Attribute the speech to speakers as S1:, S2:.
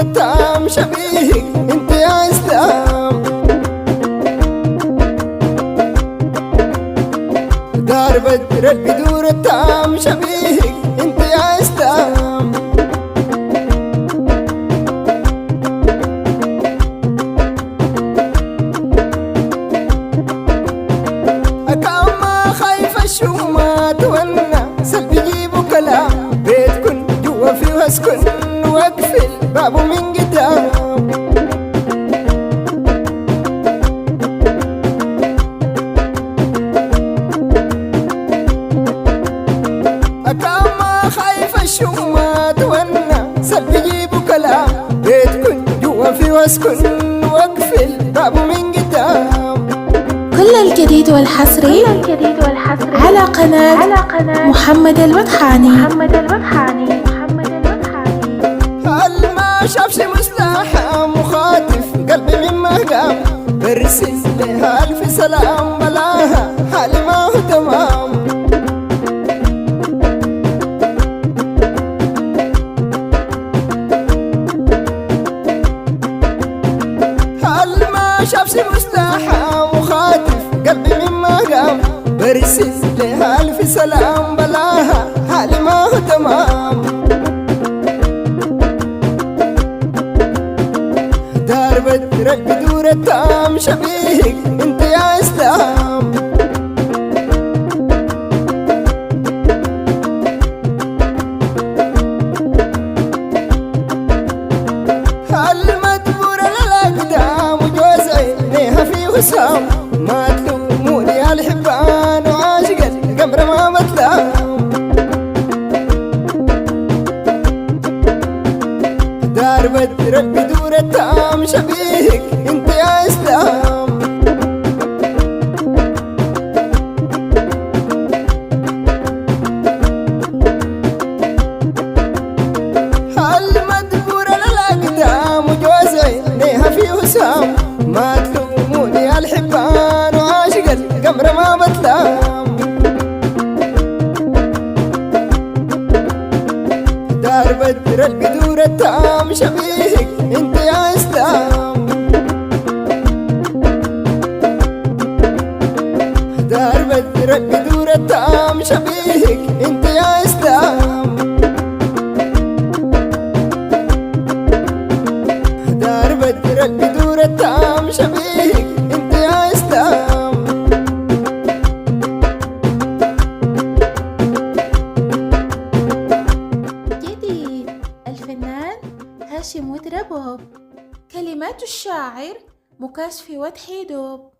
S1: التام شبيهك انت يا اسلام. دار بدر البدور التام شبيهك انت يا اسلام. أكام ما خايف الشومات والناس اللي بيجيبوا كلام، بيتكن جوا فيه واسكن واقفل بابه من قدام. أكام ما خايف الشومات والناس اللي بيجيبوا كلام، بيتكن جوا فيه واسكن واقفل بابه من قدام.
S2: كل الجديد والحصري على قناة محمد الوضحاني.
S1: هل ما شافش مستحى مخاطف قلبي من مقام، برسل لها ألف سلام بلاها حالي ما هو تمام. هل ما شافش مستحى مخاطف قلبي من مقام، برسل لها ألف سلام بلاها حالي ما هو تمام. دار بدر البدور التام شبيهك انت يا اسلام. المدبور للأقدام وجوز عينيها في وسام، ما تلوموني يا الحبان وعاشق القمر ما بتلام. دار بدر البدور التام شبيهك انت يا اسلام. المدبور للأقدام وجوز عينيها في وسام، ما تلوموني يا الحبان وعاشق القمر ما بتلام. دار بدر البدور التام شبيهك انت يا اسلام. دار بدر البدور التام شبيهك انت يا اسلام. دار بدر البدور التام شبيهك انت يا اسلام.
S2: جديد الفنان هاشم ودربوب، كلمات الشاعر مكاشفي وتحيدوب.